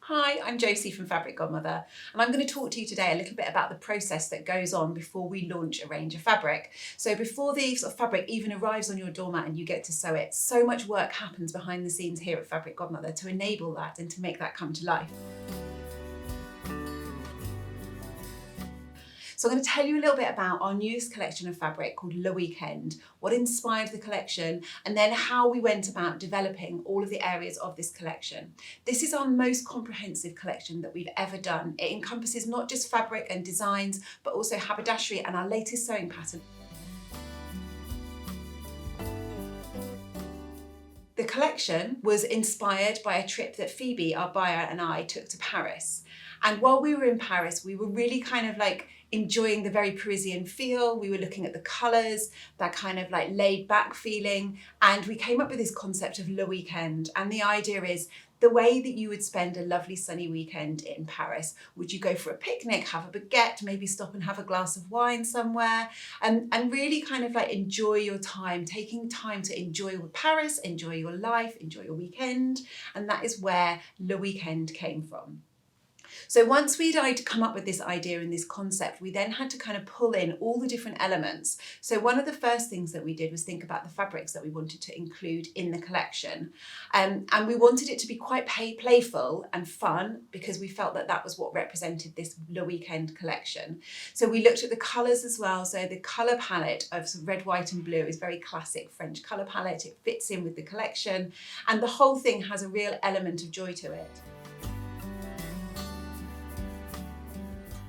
Hi, I'm Josie from Fabric Godmother, and I'm going to talk to you today a little bit about the process that goes on before we launch a range of fabric. So before the fabric even arrives on your doormat and you get to sew it, so much work happens behind the scenes here at Fabric Godmother to enable that and to make that come to life. So I'm going to tell you a little bit about our newest collection of fabric called Le Weekend, what inspired the collection, and then how we went about developing all of the areas of this collection. This is our most comprehensive collection that we've ever done. It encompasses not just fabric and designs, but also haberdashery and our latest sewing pattern. The collection was inspired by a trip that Phoebe, our buyer, and I took to Paris. And while we were in Paris, we were really kind of like enjoying the very Parisian feel. We were looking at the colours, that kind of like laid back feeling. And we came up with this concept of Le Weekend. And the idea is the way that you would spend a lovely sunny weekend in Paris. Would you go for a picnic, have a baguette, maybe stop and have a glass of wine somewhere, and really kind of like enjoy your time, taking time to enjoy Paris, enjoy your life, enjoy your weekend. And that is where Le Weekend came from. So once we'd come up with this idea and this concept, we then had to kind of pull in all the different elements. So one of the first things that we did was think about the fabrics that we wanted to include in the collection. And we wanted it to be quite playful and fun because we felt that that was what represented this Le Weekend collection. So we looked at the colours as well. So the colour palette of sort of red, white and blue is very classic French colour palette. It fits in with the collection and the whole thing has a real element of joy to it.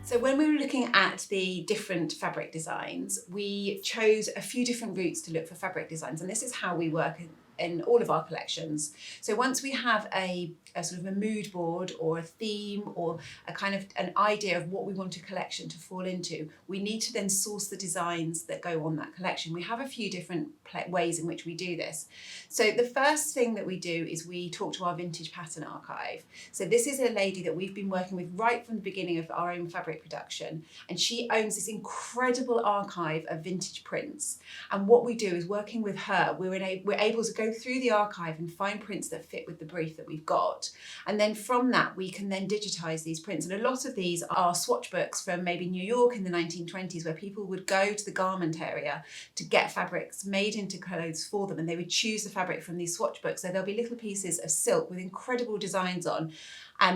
So when we were looking at the different fabric designs, we chose a few different routes to look for fabric designs, and this is how we work in all of our collections. So once we have a sort of a mood board or a theme or a kind of an idea of what we want a collection to fall into, we need to then source the designs that go on that collection. We have a few different ways in which we do this. So the first thing that we do is we talk to our vintage pattern archive. So this is a lady that we've been working with right from the beginning of our own fabric production, and she owns this incredible archive of vintage prints. And what we do is, working with her, we're able to go through the archive and find prints that fit with the brief that we've got. And then from that, we can then digitize these prints. And a lot of these are swatch books from maybe New York in the 1920s, where people would go to the garment area to get fabrics made into clothes for them. And they would choose the fabric from these swatch books. So there'll be little pieces of silk with incredible designs on,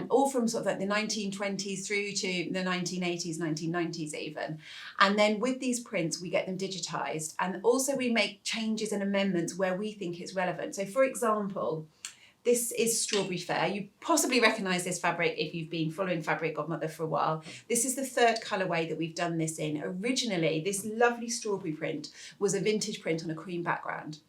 all from sort of like the 1920s through to the 1980s, 1990s even. And then with these prints, we get them digitized. And also we make changes and amendments where we think it's relevant. So for example, this is Strawberry Fair. You possibly recognise this fabric if you've been following Fabric Godmother for a while. This is the third colourway that we've done this in. Originally, this lovely strawberry print was a vintage print on a cream background.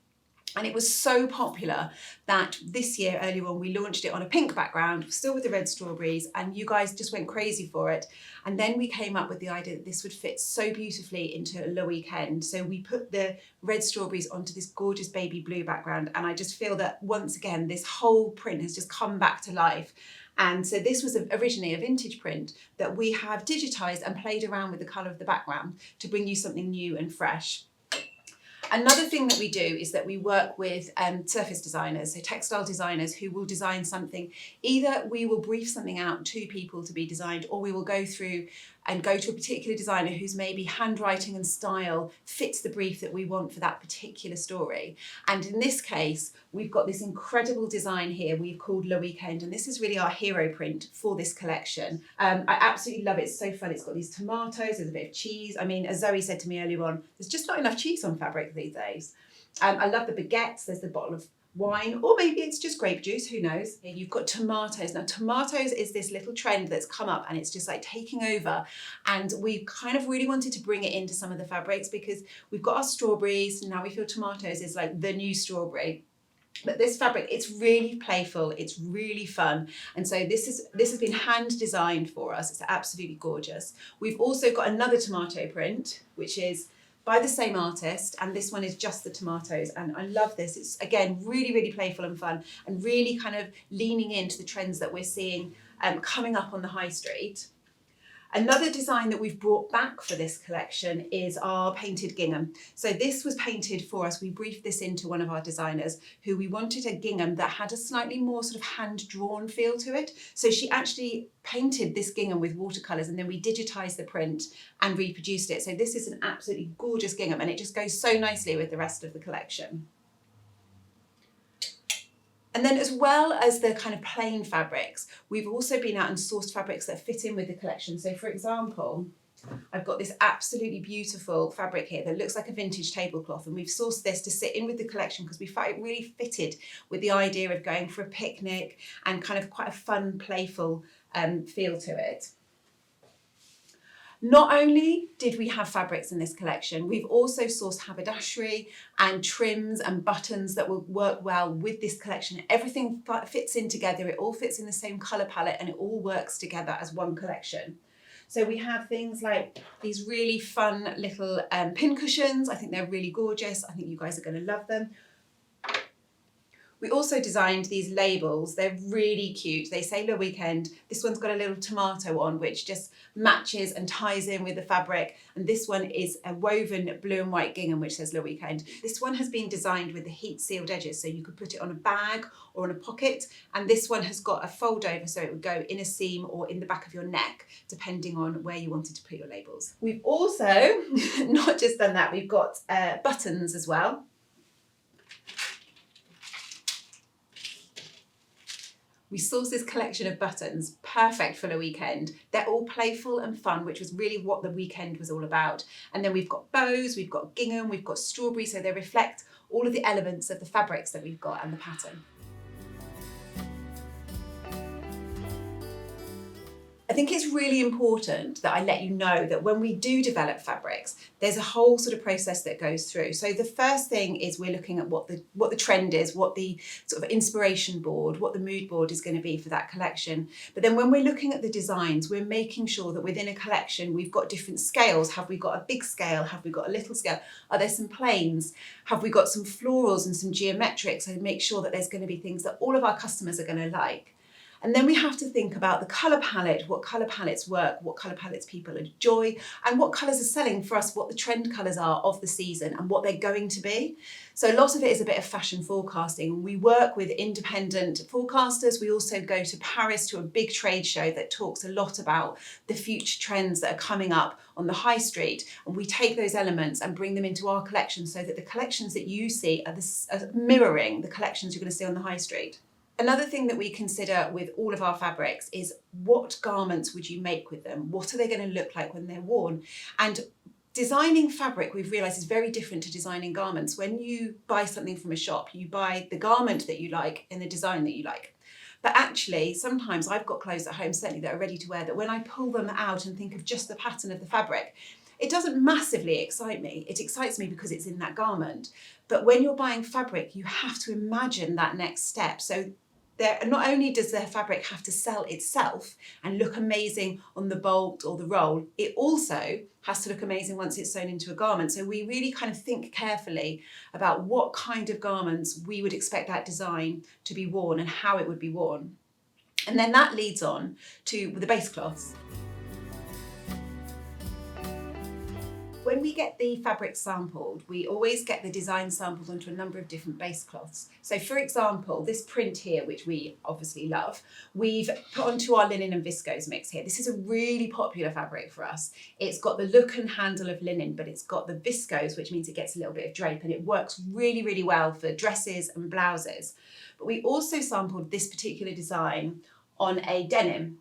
And it was so popular that this year, earlier on, we launched it on a pink background, still with the red strawberries, and you guys just went crazy for it. And then we came up with the idea that this would fit so beautifully into Le Weekend. So we put the red strawberries onto this gorgeous baby blue background. And I just feel that once again, this whole print has just come back to life. And so this was originally a vintage print that we have digitized and played around with the color of the background to bring you something new and fresh. Another thing that we do is that we work with surface designers, so textile designers who will design something. Either we will brief something out to people to be designed, or we will go through and go to a particular designer whose maybe handwriting and style fits the brief that we want for that particular story. And in this case, we've got this incredible design here we've called Le Weekend, and this is really our hero print for this collection. I absolutely love it. It's so fun. It's got these tomatoes, there's a bit of cheese. I mean, as Zoe said to me earlier on, there's just not enough cheese on fabric these days. I love the baguettes. There's the bottle of wine, or maybe it's just grape juice, who knows. You've got tomatoes. Now tomatoes is this little trend that's come up and it's just like taking over, and we kind of really wanted to bring it into some of the fabrics because we've got our strawberries, now we feel tomatoes is like the new strawberry. But this fabric, it's really playful, it's really fun. And so this has been hand designed for us. It's absolutely gorgeous. We've also got another tomato print, which is by the same artist, and this one is just the tomatoes, and I love this. It's again really, really playful and fun, and really kind of leaning into the trends that we're seeing coming up on the high street. Another design that we've brought back for this collection is our painted gingham. So this was painted for us. We briefed this into one of our designers who we wanted a gingham that had a slightly more sort of hand-drawn feel to it. So she actually painted this gingham with watercolours, and then we digitised the print and reproduced it. So this is an absolutely gorgeous gingham, and it just goes so nicely with the rest of the collection. And then, as well as the kind of plain fabrics, we've also been out and sourced fabrics that fit in with the collection. So for example, I've got this absolutely beautiful fabric here that looks like a vintage tablecloth, and we've sourced this to sit in with the collection because we felt it really fitted with the idea of going for a picnic and kind of quite a fun, playful feel to it. Not only did we have fabrics in this collection, we've also sourced haberdashery and trims and buttons that will work well with this collection. Everything fits in together, it all fits in the same colour palette, and it all works together as one collection. So we have things like these really fun little pin cushions. I think they're really gorgeous. I think you guys are going to love them. We also designed these labels. They're really cute. They say Le Weekend. This one's got a little tomato on, which just matches and ties in with the fabric. And this one is a woven blue and white gingham, which says Le Weekend. This one has been designed with the heat sealed edges, so you could put it on a bag or on a pocket. And this one has got a fold over, so it would go in a seam or in the back of your neck, depending on where you wanted to put your labels. We've also not just done that, we've got buttons as well. We sourced this collection of buttons, perfect for the weekend. They're all playful and fun, which was really what the weekend was all about. And then we've got bows, we've got gingham, we've got strawberry, so they reflect all of the elements of the fabrics that we've got and the pattern. I think it's really important that I let you know that when we do develop fabrics, there's a whole sort of process that goes through. So the first thing is we're looking at what the trend is, what the sort of inspiration board, what the mood board is going to be for that collection. But then when we're looking at the designs, we're making sure that within a collection, we've got different scales. Have we got a big scale? Have we got a little scale? Are there some plains? Have we got some florals and some geometrics? So make sure that there's going to be things that all of our customers are going to like. And then we have to think about the colour palette, what colour palettes work, what colour palettes people enjoy, and what colours are selling for us, what the trend colours are of the season and what they're going to be. So a lot of it is a bit of fashion forecasting. We work with independent forecasters. We also go to Paris to a big trade show that talks a lot about the future trends that are coming up on the high street. And we take those elements and bring them into our collection so that the collections that you see are mirroring the collections you're going to see on the high street. Another thing that we consider with all of our fabrics is what garments would you make with them? What are they going to look like when they're worn? And designing fabric, we've realised, is very different to designing garments. When you buy something from a shop, you buy the garment that you like and the design that you like. But actually, sometimes I've got clothes at home, certainly, that are ready to wear, that when I pull them out and think of just the pattern of the fabric, it doesn't massively excite me. It excites me because it's in that garment. But when you're buying fabric, you have to imagine that next step. So not only does the fabric have to sell itself and look amazing on the bolt or the roll, it also has to look amazing once it's sewn into a garment. So we really kind of think carefully about what kind of garments we would expect that design to be worn and how it would be worn. And then that leads on to the base cloths. When we get the fabric sampled, we always get the design sampled onto a number of different base cloths. So for example, this print here, which we obviously love, we've put onto our linen and viscose mix here. This is a really popular fabric for us. It's got the look and handle of linen, but it's got the viscose, which means it gets a little bit of drape, and it works really, really well for dresses and blouses. But we also sampled this particular design on a denim,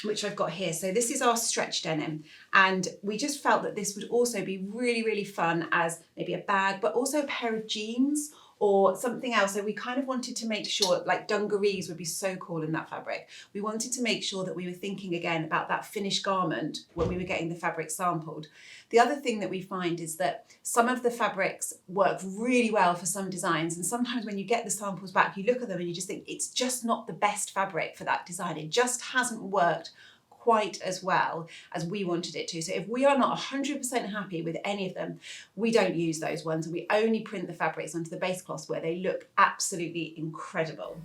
which I've got here. So this is our stretch denim, and we just felt that this would also be really, really fun as maybe a bag, but also a pair of jeans or something else. So we kind of wanted to make sure, like dungarees would be so cool in that fabric. We wanted to make sure that we were thinking again about that finished garment when we were getting the fabric sampled. The other thing that we find is that some of the fabrics work really well for some designs, and sometimes when you get the samples back, you look at them and you just think it's just not the best fabric for that design. It just hasn't worked quite as well as we wanted it to. So if we are not 100% happy with any of them, we don't use those ones, and we only print the fabrics onto the base cloths where they look absolutely incredible.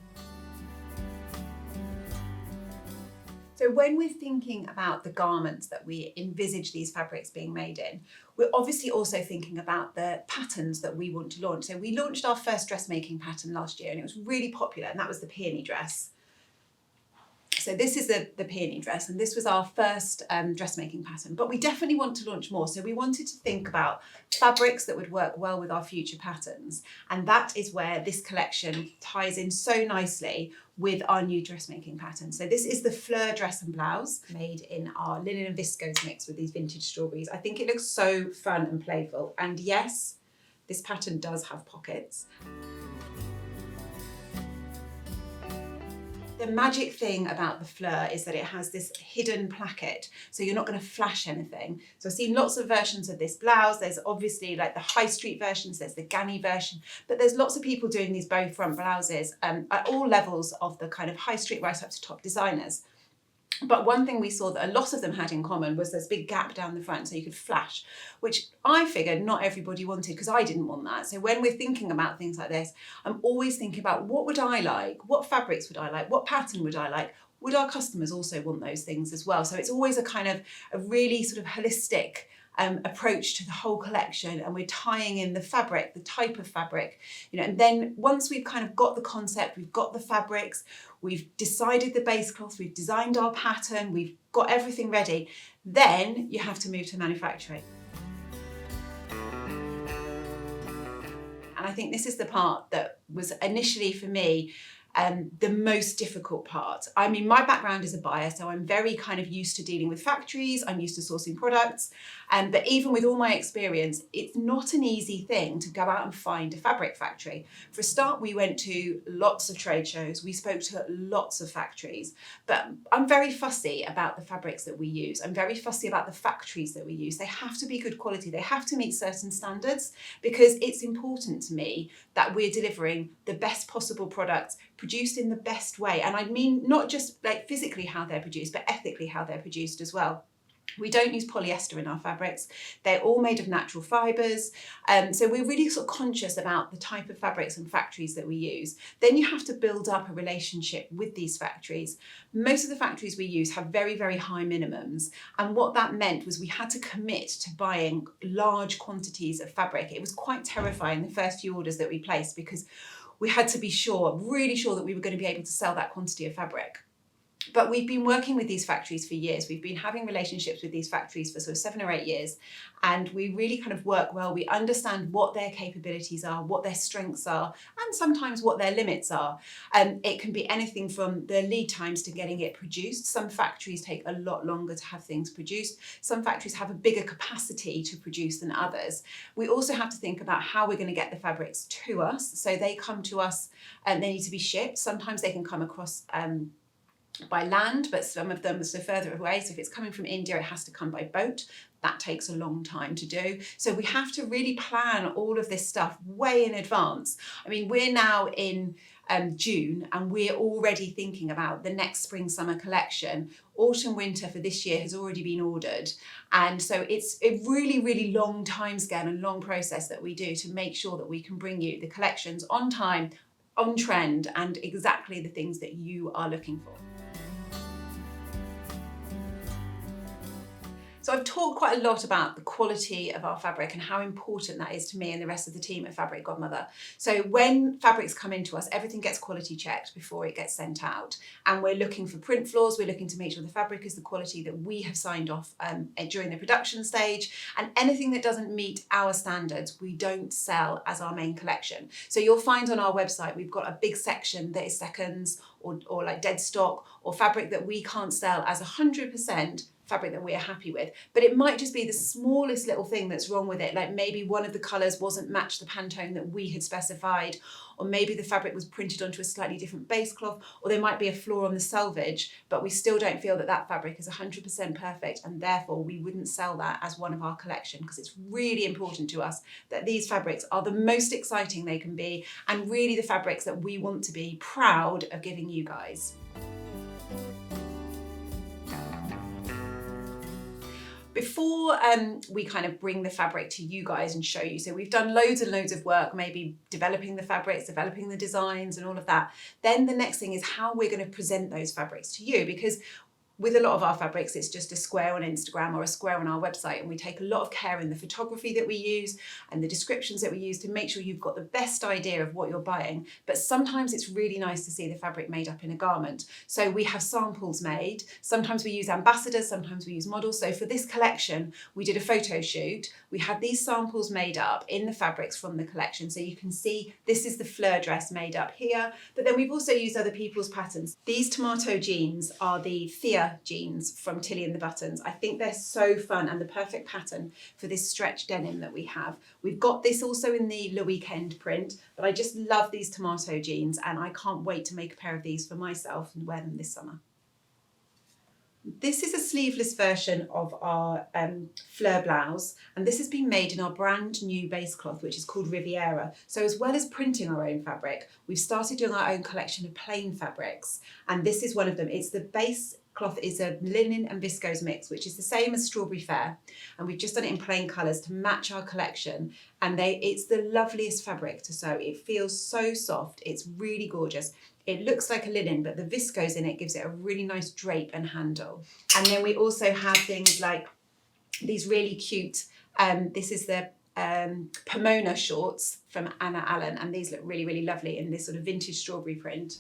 So when we're thinking about the garments that we envisage these fabrics being made in, we're obviously also thinking about the patterns that we want to launch. So we launched our first dressmaking pattern last year and it was really popular, and that was the peony dress. So this is the peony dress, and this was our first dressmaking pattern, but we definitely want to launch more. So we wanted to think about fabrics that would work well with our future patterns. And that is where this collection ties in so nicely with our new dressmaking pattern. So this is the Fleur dress and blouse made in our linen and viscose mix with these vintage strawberries. I think it looks so fun and playful. And yes, this pattern does have pockets. The magic thing about the Fleur is that it has this hidden placket, so you're not going to flash anything. So I've seen lots of versions of this blouse. There's obviously like the high street versions, there's the Ganni version, but there's lots of people doing these bow front blouses at all levels of the kind of high street right up to top designers. But one thing we saw that a lot of them had in common was this big gap down the front so you could flash, which I figured not everybody wanted, because I didn't want that. So when we're thinking about things like this, I'm always thinking about what would I like? What fabrics would I like? What pattern would I like? Would our customers also want those things as well? So it's always a really sort of holistic approach to the whole collection, and we're tying in the fabric, the type of fabric, and then once we've kind of got the concept, we've got the fabrics, we've decided the base cloth, we've designed our pattern, we've got everything ready, then you have to move to manufacturing. And I think this is the part that was initially for me the most difficult part. I mean, my background is a buyer, so I'm very kind of used to dealing with factories, I'm used to sourcing products, but even with all my experience, it's not an easy thing to go out and find a fabric factory. For a start, we went to lots of trade shows, we spoke to lots of factories, but I'm very fussy about the fabrics that we use. I'm very fussy about the factories that we use. They have to be good quality, they have to meet certain standards, because it's important to me that we're delivering the best possible products produced in the best way. And I mean not just like physically how they're produced, but ethically how they're produced as well. We don't use polyester in our fabrics. They're all made of natural fibres. So we're really sort of conscious about the type of fabrics and factories that we use. Then you have to build up a relationship with these factories. Most of the factories we use have very, very high minimums. And what that meant was we had to commit to buying large quantities of fabric. It was quite terrifying the first few orders that we placed, because we had to be sure, really sure, that we were going to be able to sell that quantity of fabric. But we've been working with these factories for years. We've been having relationships with these factories for sort of 7 or 8 years. And we really kind of work well. We understand what their capabilities are, what their strengths are, and sometimes what their limits are. It can be anything from the lead times to getting it produced. Some factories take a lot longer to have things produced. Some factories have a bigger capacity to produce than others. We also have to think about how we're going to get the fabrics to us. So they come to us and they need to be shipped. Sometimes they can come across by land, but some of them are so further away. So if it's coming from India, it has to come by boat. That takes a long time to do. So we have to really plan all of this stuff way in advance. I mean, we're now in June and we're already thinking about the next spring summer collection. Autumn winter for this year has already been ordered. And so it's a really, really long timescale and long process that we do to make sure that we can bring you the collections on time, on trend, and exactly the things that you are looking for. So I've talked quite a lot about the quality of our fabric and how important that is to me and the rest of the team at Fabric Godmother. So when fabrics come into us, everything gets quality checked before it gets sent out. And we're looking for print flaws, we're looking to make sure the fabric is the quality that we have signed off during the production stage. And anything that doesn't meet our standards, we don't sell as our main collection. So you'll find on our website, we've got a big section that is seconds or like dead stock or fabric that we can't sell as 100% fabric that we're happy with, but it might just be the smallest little thing that's wrong with it, like maybe one of the colours wasn't matched the Pantone that we had specified, or maybe the fabric was printed onto a slightly different base cloth, or there might be a flaw on the selvage, but we still don't feel that that fabric is 100% perfect, and therefore we wouldn't sell that as one of our collection, because it's really important to us that these fabrics are the most exciting they can be, and really the fabrics that we want to be proud of giving you guys. Before we kind of bring the fabric to you guys and show you, so we've done loads and loads of work, maybe developing the fabrics, developing the designs and all of that. Then the next thing is how we're going to present those fabrics to you, because with a lot of our fabrics, it's just a square on Instagram or a square on our website, and we take a lot of care in the photography that we use and the descriptions that we use to make sure you've got the best idea of what you're buying. But sometimes it's really nice to see the fabric made up in a garment. So we have samples made. Sometimes we use ambassadors, sometimes we use models. So for this collection, we did a photo shoot. We had these samples made up in the fabrics from the collection. So you can see this is the Fleur dress made up here, but then we've also used other people's patterns. These tomato jeans are the Thea jeans from Tilly and the Buttons. I think they're so fun and the perfect pattern for this stretch denim that we have. We've got this also in the Le Weekend print, but I just love these tomato jeans and I can't wait to make a pair of these for myself and wear them this summer. This is a sleeveless version of our Fleur blouse, and this has been made in our brand new base cloth, which is called Riviera. So as well as printing our own fabric, we've started doing our own collection of plain fabrics, and this is one of them. It's the base cloth is a linen and viscose mix, which is the same as Strawberry Fair, and we've just done it in plain colours to match our collection, and it's the loveliest fabric to sew. It feels so soft, it's really gorgeous. It looks like a linen, but the viscose in it gives it a really nice drape and handle. And then we also have things like these really cute, this is the Pomona shorts from Anna Allen, and these look really, really lovely in this sort of vintage strawberry print.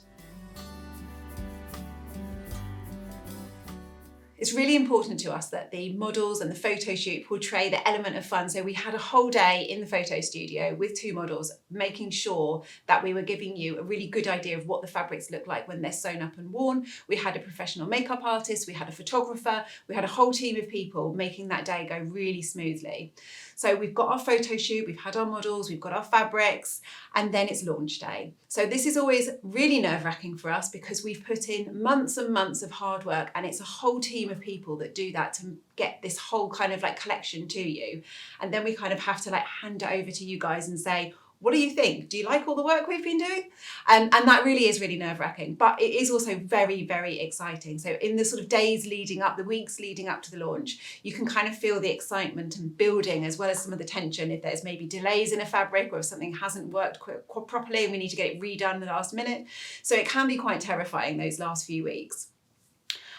It's really important to us that the models and the photo shoot portray the element of fun. So we had a whole day in the photo studio with 2 models, making sure that we were giving you a really good idea of what the fabrics look like when they're sewn up and worn. We had a professional makeup artist, we had a photographer, we had a whole team of people making that day go really smoothly. So we've got our photo shoot, we've had our models, we've got our fabrics, and then it's launch day. So this is always really nerve-wracking for us because we've put in months and months of hard work, and it's a whole team of people that do that to get this whole kind of like collection to you. And then we kind of have to like hand it over to you guys and say, what do you think? Do you like all the work we've been doing? And that really is really nerve-wracking, but it is also very, very exciting. So in the sort of days leading up, the weeks leading up to the launch, you can kind of feel the excitement and building, as well as some of the tension if there's maybe delays in a fabric or if something hasn't worked properly and we need to get it redone in the last minute. So it can be quite terrifying those last few weeks.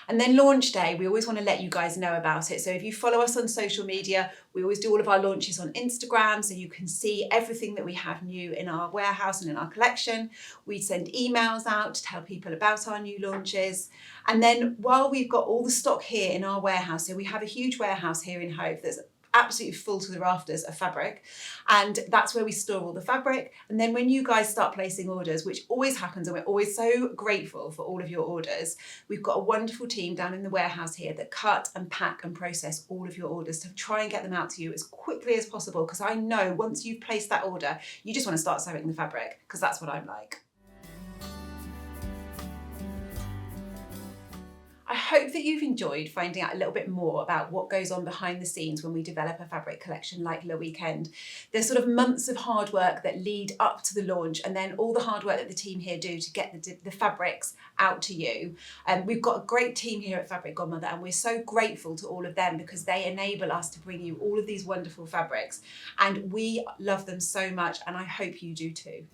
And then launch day, we always want to let you guys know about it. So if you follow us on social media, we always do all of our launches on Instagram, so you can see everything that we have new in our warehouse and in our collection. We send emails out to tell people about our new launches. And then while we've got all the stock here in our warehouse, so we have a huge warehouse here in Hove that's absolutely full to the rafters of fabric, and that's where we store all the fabric. And then when you guys start placing orders, which always happens, and we're always so grateful for all of your orders, we've got a wonderful team down in the warehouse here that cut and pack and process all of your orders to try and get them out to you as quickly as possible, because I know once you've placed that order, you just want to start sewing the fabric, because that's what I'm like. I hope that you've enjoyed finding out a little bit more about what goes on behind the scenes when we develop a fabric collection like Le Weekend. There's sort of months of hard work that lead up to the launch, and then all the hard work that the team here do to get the fabrics out to you. We've got a great team here at Fabric Godmother, and we're so grateful to all of them because they enable us to bring you all of these wonderful fabrics, and we love them so much, and I hope you do too.